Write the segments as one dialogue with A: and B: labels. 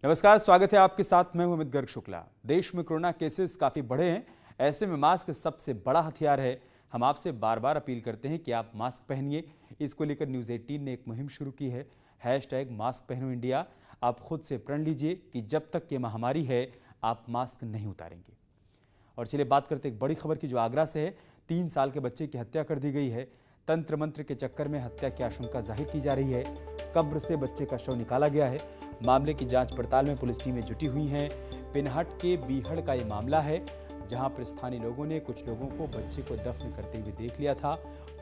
A: नमस्कार, स्वागत है आपके साथ। मैं हूं अमित गर्ग शुक्ला। देश में कोरोना केसेस काफी बढ़े हैं, ऐसे में मास्क सबसे बड़ा हथियार है। हम आपसे बार बार अपील करते हैं कि आप मास्क पहनिए। इसको लेकर न्यूज़ 18 ने एक मुहिम शुरू की है, #मास्क पहनो इंडिया। आप खुद से प्रण लीजिए कि जब तक ये महामारी है आप मास्क नहीं उतारेंगे। और चलिए बात करते एक बड़ी खबर की, जो आगरा से है। 3 साल के बच्चे की हत्या कर दी गई है। तंत्र मंत्र के चक्कर में हत्या की आशंका जाहिर की जा रही है। कब्र से बच्चे का शव निकाला गया है। मामले की जांच पड़ताल में पुलिस टीमें जुटी हुई हैं। पिनहट के बीहड़ का ये मामला है, जहां पर स्थानीय लोगों ने कुछ लोगों को बच्चे को दफन करते हुए देख लिया था।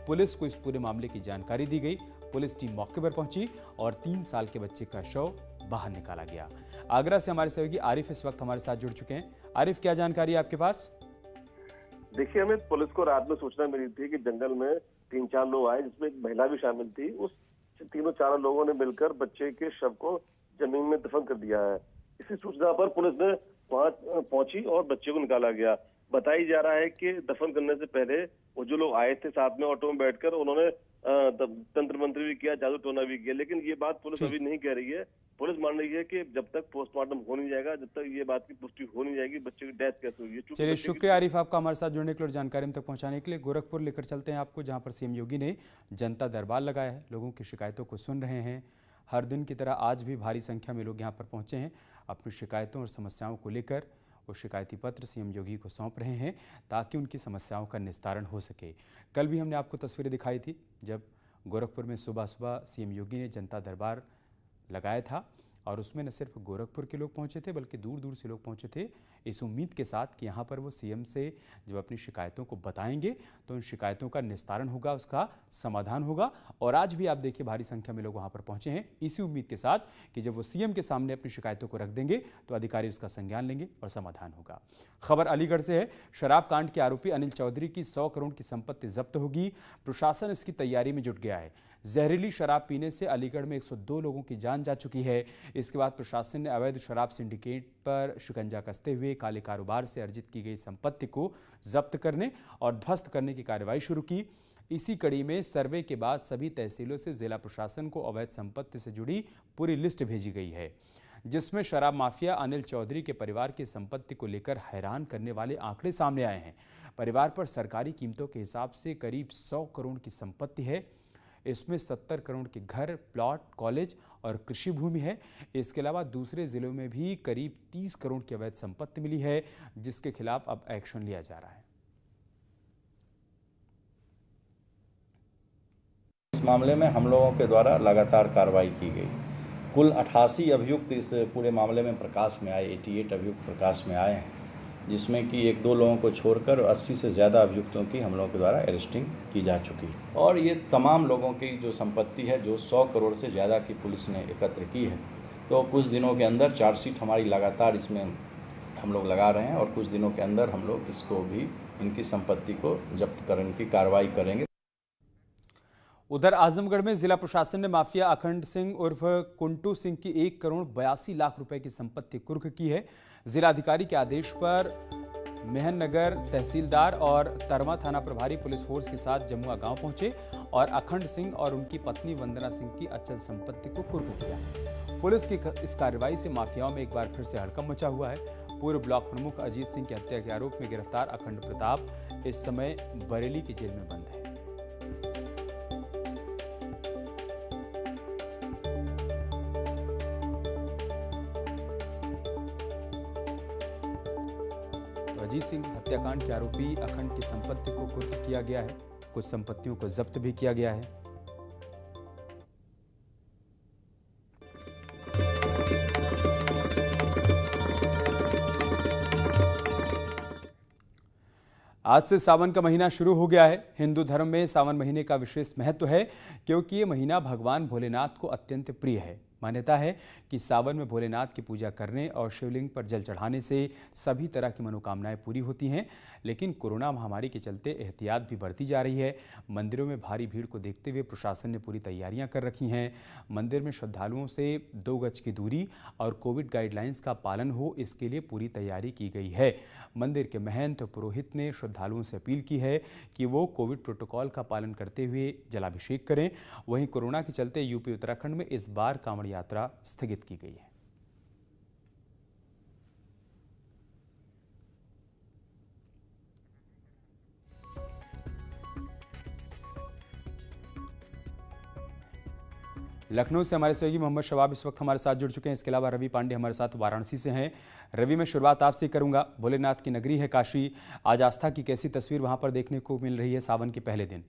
A: पुलिस को इस पूरे मामले की जानकारी दी गई। पुलिस टीम मौके पर पहुंची और 3 साल के बच्चे का शव बाहर निकाला गया। आगरा से हमारे सहयोगी आरिफ इस वक्त हमारे साथ जुड़ चुके हैं। आरिफ, क्या जानकारी है आपके पास?
B: देखिए, हमें पुलिस को रात में सूचना मिली थी कि जंगल में 3-4 लोग आए, जिसमें एक महिला भी शामिल थी। उस तीनों चारों लोगों ने मिलकर बच्चे के शव को जमीन में दफन कर दिया है। इसी सूचना पर पुलिस ने वहां पहुंची और बच्चे को निकाला गया। बताई जा रहा है कि दफन करने से पहले वो जो लोग आए थे साथ में ऑटो में बैठकर, उन्होंने तंत्र मंत्र भी किया, जादू टोना भी किया, लेकिन ये बात पुलिस अभी नहीं कह रही है। पुलिस मान रही है कि जब तक पोस्टमार्टम हो नहीं जाएगा, जब तक ये बात की पुष्टि हो नहीं जाएगी बच्चे की डेथ कैसे हुई है।
A: चलिए, शुक्रिया आरिफ आपका हमारे साथ जुड़ने के लिए और जानकारी हम तक पहुंचाने के लिए। गोरखपुर लेकर चलते हैं आपको, जहां पर सीएम योगी ने जनता दरबार लगाया है। लोगों की शिकायतों को सुन रहे हैं। हर दिन की तरह आज भी भारी संख्या में लोग यहां पर पहुंचे हैं। अपनी शिकायतों और समस्याओं को लेकर वो शिकायती पत्र सीएम योगी को सौंप रहे हैं, ताकि उनकी समस्याओं का निस्तारण हो सके। कल भी हमने आपको तस्वीरें दिखाई थी, जब गोरखपुर में सुबह सुबह सीएम योगी ने जनता दरबार लगाया था, और उसमें न सिर्फ गोरखपुर के लोग पहुंचे थे, बल्कि दूर दूर से लोग पहुंचे थे, इस उम्मीद के साथ कि यहाँ पर वो सीएम से जब अपनी शिकायतों को बताएंगे तो उन शिकायतों का निस्तारण होगा, उसका समाधान होगा। और आज भी आप देखिए, भारी संख्या में लोग वहाँ पर पहुंचे हैं, इसी उम्मीद के साथ कि जब वो सीएम के सामने अपनी शिकायतों को रख देंगे तो अधिकारी उसका संज्ञान लेंगे और समाधान होगा। खबर अलीगढ़ से है। शराब कांड के आरोपी अनिल चौधरी की 100 करोड़ की संपत्ति जब्त होगी। प्रशासन इसकी तैयारी में जुट गया है। जहरीली शराब पीने से अलीगढ़ में 102 लोगों की जान जा चुकी है। इसके बाद प्रशासन ने अवैध शराब सिंडिकेट पर शिकंजा कसते हुए काले कारोबार से अर्जित की गई संपत्ति को जब्त करने और ध्वस्त करने की कार्रवाई शुरू की। इसी कड़ी में सर्वे के बाद सभी तहसीलों से जिला प्रशासन को अवैध संपत्ति से जुड़ी पूरी लिस्ट भेजी गई है, जिसमें शराब माफिया अनिल चौधरी के परिवार की संपत्ति को लेकर हैरान करने वाले आंकड़े सामने आए हैं। परिवार पर सरकारी कीमतों के हिसाब से करीब 100 करोड़ की संपत्ति है। इसमें 70 करोड़ के घर, प्लॉट, कॉलेज और कृषि भूमि है। इसके अलावा दूसरे जिलों में भी करीब 30 करोड़ की अवैध संपत्ति मिली है, जिसके खिलाफ अब एक्शन लिया जा रहा है।
C: इस मामले में हम लोगों के द्वारा लगातार कार्रवाई की गई। कुल 88 अभियुक्त इस पूरे मामले में प्रकाश में आए, 88 अभियुक्त प्रकाश में आए हैं, जिसमें कि 1-2 लोगों को छोड़कर 80 से ज़्यादा अभियुक्तों की हम लोगों के द्वारा अरेस्टिंग की जा चुकी है। और ये तमाम लोगों की जो संपत्ति है, जो 100 करोड़ से ज़्यादा की पुलिस ने एकत्र की है, तो कुछ दिनों के अंदर चार्जशीट हमारी लगातार इसमें हम लोग लगा रहे हैं और कुछ दिनों के अंदर हम लोग इसको भी, इनकी संपत्ति को जब्त करने की कार्रवाई करेंगे।
A: उधर आजमगढ़ में जिला प्रशासन ने माफिया अखंड सिंह उर्फ कुंटू सिंह की 1 करोड़ 82 लाख रुपए की संपत्ति कुर्क की है। जिलाधिकारी के आदेश पर मेहननगर तहसीलदार और तरमा थाना प्रभारी पुलिस फोर्स के साथ जमुआ गांव पहुंचे और अखंड सिंह और उनकी पत्नी वंदना सिंह की अचल संपत्ति को कुर्क किया। पुलिस की इस कार्रवाई से माफियाओं में एक बार फिर से हड़कंप मचा हुआ है। पूर्व ब्लॉक प्रमुख अजीत सिंह की हत्या के आरोप में गिरफ्तार अखंड प्रताप इस समय बरेली की जेल में बंद है। अजीत सिंह हत्याकांड के आरोपी अखंड की संपत्ति को कुर्क किया गया है। कुछ संपत्तियों को जब्त भी किया गया है। आज से सावन का महीना शुरू हो गया है। हिंदू धर्म में सावन महीने का विशेष महत्व है, क्योंकि ये महीना भगवान भोलेनाथ को अत्यंत प्रिय है। मान्यता है कि सावन में भोलेनाथ की पूजा करने और शिवलिंग पर जल चढ़ाने से सभी तरह की मनोकामनाएं पूरी होती हैं। लेकिन कोरोना महामारी के चलते एहतियात भी बढ़ती जा रही है। मंदिरों में भारी भीड़ को देखते हुए प्रशासन ने पूरी तैयारियां कर रखी हैं। मंदिर में श्रद्धालुओं से 2 गज की दूरी और कोविड गाइडलाइंस का पालन हो, इसके लिए पूरी तैयारी की गई है। मंदिर के महंत पुरोहित ने श्रद्धालुओं से अपील की है कि वो कोविड प्रोटोकॉल का पालन करते हुए जलाभिषेक करें। वहीं कोरोना के चलते यूपी उत्तराखंड में इस बार कांवड़ यात्रा स्थगित की गई है। लखनऊ से हमारे सहयोगी मोहम्मद शवाब इस वक्त हमारे साथ जुड़ चुके हैं। इसके अलावा रवि पांडे हमारे साथ वाराणसी से हैं। रवि, मैं शुरुआत आपसे करूंगा। भोलेनाथ की नगरी है काशी, आज आस्था की कैसी तस्वीर वहां पर देखने को मिल रही है सावन के पहले दिन?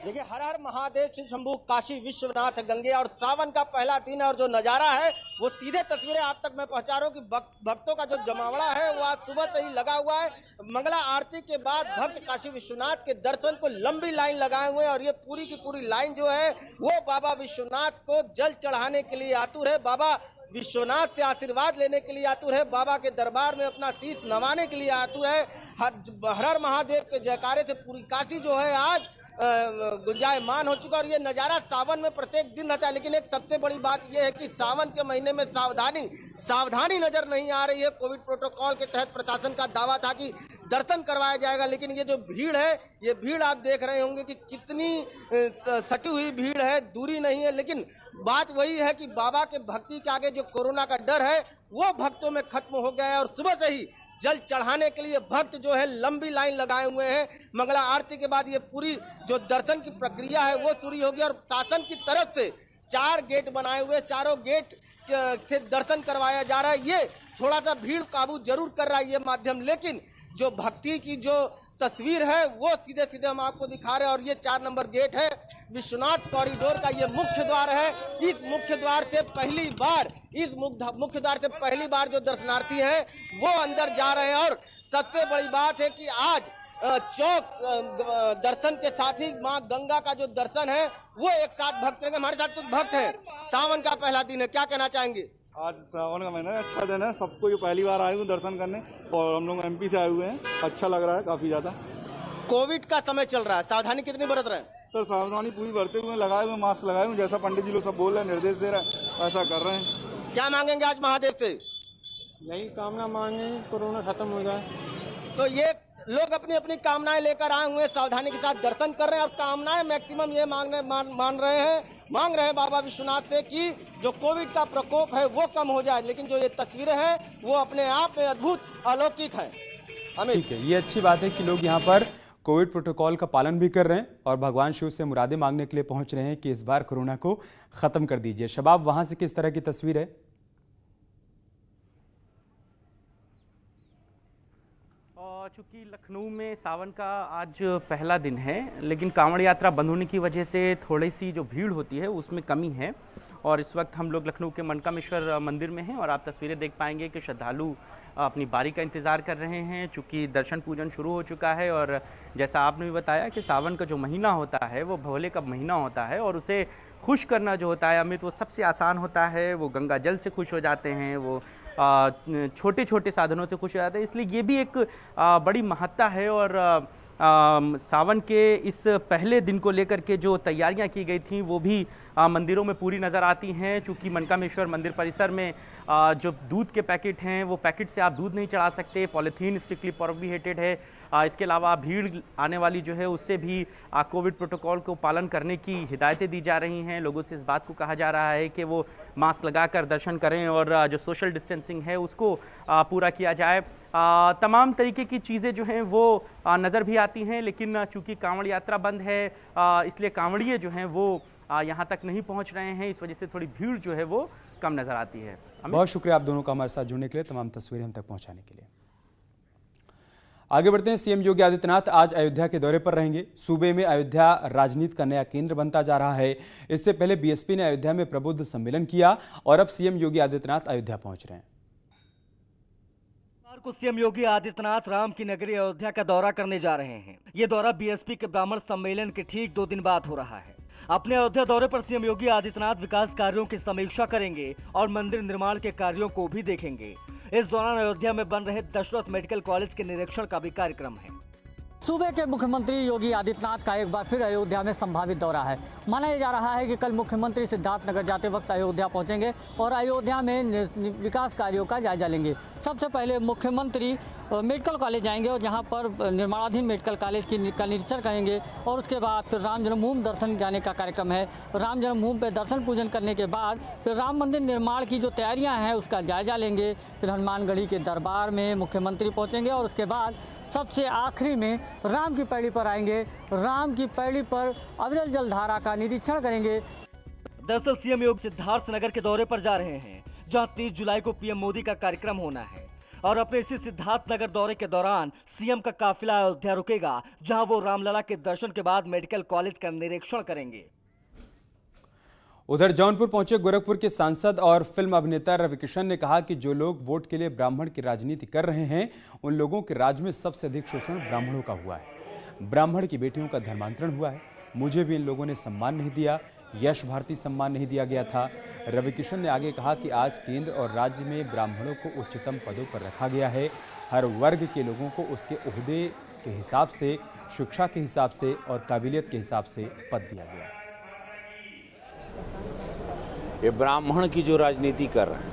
D: देखिए, हर हर महादेव शिव शंभू काशी विश्वनाथ गंगे और सावन का पहला दिन और जो नज़ारा है वो सीधे तस्वीरें आप तक मैं पहुंचा रहा हूं कि भक्तों का जो जमावड़ा है वो आज सुबह से ही लगा हुआ है। मंगला आरती के बाद भक्त काशी विश्वनाथ के दर्शन को लंबी लाइन लगाए हुए हैं और ये पूरी की पूरी लाइन जो है वो बाबा विश्वनाथ को जल चढ़ाने के लिए आतुर है, बाबा विश्वनाथ से आशीर्वाद लेने के लिए आतुर है, बाबा के दरबार में अपना शीश नवाने के लिए आतुर है। हर हर महादेव के जयकारे से पूरी काशी जो है आज गुंजायमान हो चुका और ये नज़ारा सावन में प्रत्येक दिन रहता है। लेकिन एक सबसे बड़ी बात यह है कि सावन के महीने में सावधानी नजर नहीं आ रही है। कोविड प्रोटोकॉल के तहत प्रशासन का दावा था कि दर्शन करवाया जाएगा, लेकिन ये जो भीड़ है, ये भीड़ आप देख रहे होंगे कि कितनी सटी हुई भीड़ है, दूरी नहीं है। लेकिन बात वही है कि बाबा के भक्ति के आगे जो कोरोना का डर है वो भक्तों में खत्म हो गया है और सुबह से ही जल चढ़ाने के लिए भक्त जो है लंबी लाइन लगाए हुए हैं। मंगला आरती के बाद ये पूरी जो दर्शन की प्रक्रिया है वो शुरू होगी और शासन की तरफ से 4 गेट बनाए हुए, चारों गेट से दर्शन करवाया जा रहा है। ये थोड़ा सा भीड़ काबू जरूर कर रहा है ये माध्यम, लेकिन जो भक्ति की जो तस्वीर है वो सीधे सीधे हम आपको दिखा रहे हैं। और ये 4 नंबर गेट है विश्वनाथ कॉरिडोर का, ये मुख्य द्वार है। इस मुख्य द्वार से पहली बार जो दर्शनार्थी हैं वो अंदर जा रहे हैं। और सबसे बड़ी बात है कि आज चौक दर्शन के साथ ही माँ गंगा का जो दर्शन है वो एक साथ भक्त करेंगे। हमारे साथ कुछ भक्त हैं। सावन का पहला दिन है, क्या कहना चाहेंगे?
E: आज सावन का महीना है, अच्छा दिन है। सबको ये पहली बार आए हुए दर्शन करने और हम लोग MP से आए हुए हैं। अच्छा लग रहा है काफी ज्यादा।
D: कोविड का समय चल रहा है, सावधानी कितनी बरत रहे हैं?
E: सर सावधानी पूरी बरते हुए, लगाए हुए, मास्क लगाए हुए, जैसा पंडित जी लोग सब बोल रहे हैं, निर्देश दे रहे हैं, ऐसा कर रहे हैं।
D: क्या मांगेंगे आज महादेव से?
F: यही कामना मांगे कोरोना खत्म हो जाए।
D: तो ये लोग अपनी अपनी कामनाएं लेकर आए हुए, सावधानी के साथ दर्शन कर रहे हैं और कामनाएं मैक्सिमम ये मांग रहे हैं बाबा विश्वनाथ से कि जो कोविड का प्रकोप है वो कम हो जाए। लेकिन जो ये तस्वीरें हैं वो अपने आप में अद्भुत अलौकिक हैं।
A: ठीक है, ये अच्छी बात है कि लोग यहाँ पर कोविड प्रोटोकॉल का पालन भी कर रहे हैं और भगवान शिव से मुरादें मांगने के लिए पहुंच रहे हैं कि इस बार कोरोना को खत्म कर दीजिए। शबाब, वहां से किस तरह की तस्वीर है?
G: चूँकि लखनऊ में सावन का आज पहला दिन है, लेकिन कांवड़ यात्रा बंद होने की वजह से थोड़ी सी जो भीड़ होती है उसमें कमी है। और इस वक्त हम लोग लखनऊ के मनकामेश्वर मंदिर में हैं और आप तस्वीरें देख पाएंगे कि श्रद्धालु अपनी बारी का इंतज़ार कर रहे हैं। चूँकि दर्शन पूजन शुरू हो चुका है और जैसा आपने भी बताया कि सावन का जो महीना होता है वो भोले का महीना होता है और उसे खुश करना जो होता है अमित, वो सबसे आसान होता है। वो गंगा जल से खुश हो जाते हैं, वो छोटे छोटे साधनों से खुश हो जाते हैं। इसलिए ये भी एक बड़ी महत्ता है। और सावन के इस पहले दिन को लेकर के जो तैयारियां की गई थी वो भी मंदिरों में पूरी नज़र आती हैं। चूँकि मनकामेश्वर मंदिर परिसर में जो दूध के पैकेट हैं वो पैकेट से आप दूध नहीं चढ़ा सकते, पॉलीथीन स्ट्रिक्टली प्रोहिबिटेड है। इसके अलावा भीड़ आने वाली जो है उससे भी कोविड प्रोटोकॉल को पालन करने की हिदायतें दी जा रही हैं। लोगों से इस बात को कहा जा रहा है कि वो मास्क लगाकर दर्शन करें और जो सोशल डिस्टेंसिंग है उसको पूरा किया जाए। तमाम तरीके की चीज़ें जो हैं वो नज़र भी आती हैं, लेकिन चूँकि कांवड़ यात्रा बंद है इसलिए कांवड़िए जो हैं वो यहाँ तक नहीं पहुँच रहे हैं। इस वजह से थोड़ी भीड़ जो है वो कम नज़र आती है।
A: बहुत शुक्रिया आप दोनों का हमारे साथ जुड़ने के लिए, तमाम तस्वीरें हम तक पहुँचाने के लिए। आगे बढ़ते हैं। सीएम योगी आदित्यनाथ आज अयोध्या के दौरे पर रहेंगे। सूबे में अयोध्या राजनीति का नया केंद्र बनता जा रहा है। इससे पहले बीएसपी ने अयोध्या में प्रबुद्ध सम्मेलन किया और अब सीएम योगी आदित्यनाथ अयोध्या पहुंच रहे हैं।
H: को सीएम योगी आदित्यनाथ राम की नगरी अयोध्या का दौरा करने जा रहे हैं। ये दौरा बीएसपी के ब्राह्मण सम्मेलन के ठीक 2 दिन बाद हो रहा है। अपने अयोध्या दौरे पर सीएम योगी आदित्यनाथ विकास कार्यों की समीक्षा करेंगे और मंदिर निर्माण के कार्यों को भी देखेंगे। इस दौरान अयोध्या में बन रहे दशरथ मेडिकल कॉलेज के निरीक्षण का भी कार्यक्रम है।
I: सूबे के मुख्यमंत्री योगी आदित्यनाथ का एक बार फिर अयोध्या में संभावित दौरा है। माना जा रहा है कि कल मुख्यमंत्री सिद्धार्थनगर जाते वक्त अयोध्या पहुंचेंगे और अयोध्या में विकास कार्यों का जायजा लेंगे। सबसे पहले मुख्यमंत्री मेडिकल कॉलेज जाएंगे और जहां पर निर्माणाधीन मेडिकल कॉलेज का निरीक्षण करेंगे और उसके बाद फिर राम जन्मभूमि दर्शन जाने का कार्यक्रम है। राम जन्मभूमि पर दर्शन पूजन करने के बाद फिर राम मंदिर निर्माण की जो तैयारियाँ हैं उसका जायजा लेंगे। फिर हनुमानगढ़ी के दरबार में मुख्यमंत्री पहुँचेंगे और उसके बाद सबसे आखिरी में राम की पैड़ी पर आएंगे। राम की पैड़ी पर अविरल जलधारा का निरीक्षण करेंगे।
H: दरअसल सीएम योगी सिद्धार्थनगर के दौरे पर जा रहे हैं, जहां 30 जुलाई को पीएम मोदी का कार्यक्रम होना है। और अपने इसी सिद्धार्थनगर दौरे के दौरान सीएम का काफिला अयोध्या रुकेगा, जहां वो रामलला के दर्शन के बाद मेडिकल कॉलेज का निरीक्षण करेंगे।
A: उधर जौनपुर पहुंचे गोरखपुर के सांसद और फिल्म अभिनेता रविकिशन ने कहा कि जो लोग वोट के लिए ब्राह्मण की राजनीति कर रहे हैं, उन लोगों के राज्य में सबसे अधिक शोषण ब्राह्मणों का हुआ है। ब्राह्मण की बेटियों का धर्मांतरण हुआ है। मुझे भी इन लोगों ने सम्मान नहीं दिया, यश भारती सम्मान नहीं दिया गया था। रविकिशन ने आगे कहा कि आज केंद्र और राज्य में ब्राह्मणों को उच्चतम पदों पर रखा गया है। हर वर्ग के लोगों को उसके ओहदे के हिसाब से, शिक्षा के हिसाब से और काबिलियत के हिसाब से पद दिया गया।
J: ये ब्राह्मण की जो राजनीति कर रहे हैं,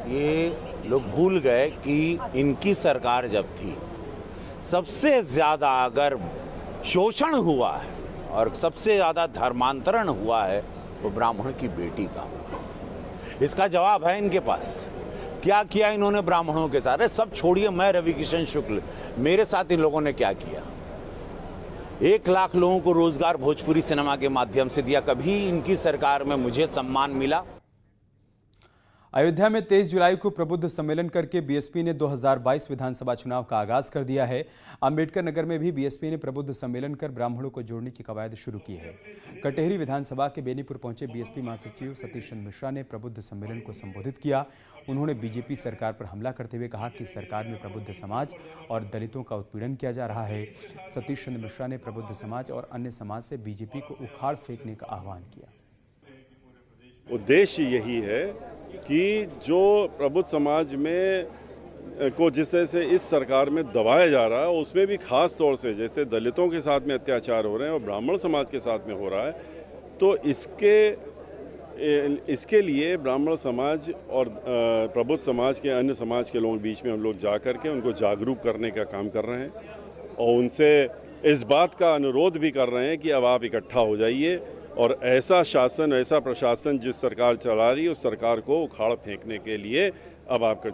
J: ये लोग भूल गए कि इनकी सरकार जब थी, सबसे ज़्यादा अगर शोषण हुआ है और सबसे ज़्यादा धर्मांतरण हुआ है वो ब्राह्मण की बेटी का हुआ। इसका जवाब है इनके पास। क्या किया इन्होंने ब्राह्मणों के साथ? सब छोड़िए, मैं रविकिशन शुक्ल, मेरे साथ इन लोगों ने क्या किया? 1 लाख लोगों को रोजगार भोजपुरी सिनेमा के माध्यम से दिया। कभी इनकी सरकार में मुझे सम्मान मिला?
A: अयोध्या में 23 जुलाई को प्रबुद्ध सम्मेलन करके बीएसपी ने 2022 विधानसभा चुनाव का आगाज कर दिया है। अंबेडकर नगर में भी बीएसपी ने प्रबुद्ध सम्मेलन कर ब्राह्मणों को जोड़ने की कवायद शुरू की है। कटेहरी विधानसभा के बेनीपुर पहुंचे बीएसपी महासचिव सतीश चंद्र मिश्रा ने प्रबुद्ध सम्मेलन को संबोधित किया। उन्होंने बीजेपी सरकार पर हमला करते हुए कहा कि सरकार में प्रबुद्ध समाज और दलितों का उत्पीड़न किया जा रहा है। सतीश चंद्र मिश्रा ने प्रबुद्ध समाज और अन्य समाज से बीजेपी को उखाड़ फेंकने का आह्वान किया।
K: उद्देश्य यही है कि जो प्रबुद्ध समाज में को जिस तरह से इस सरकार में दबाया जा रहा है, उसमें भी खास तौर से जैसे दलितों के साथ में अत्याचार हो रहे हैं और ब्राह्मण समाज के साथ में हो रहा है, तो इसके लिए ब्राह्मण समाज और प्रबुद्ध समाज के अन्य समाज के लोगों के बीच में हम लोग जा कर के उनको जागरूक करने का काम कर रहे हैं और उनसे इस बात का अनुरोध भी कर रहे हैं कि अब आप इकट्ठा हो जाइए और ऐसा शासन, ऐसा प्रशासन जिस सरकार चला रही है उस सरकार को उखाड़ फेंकने के लिए अब आप कर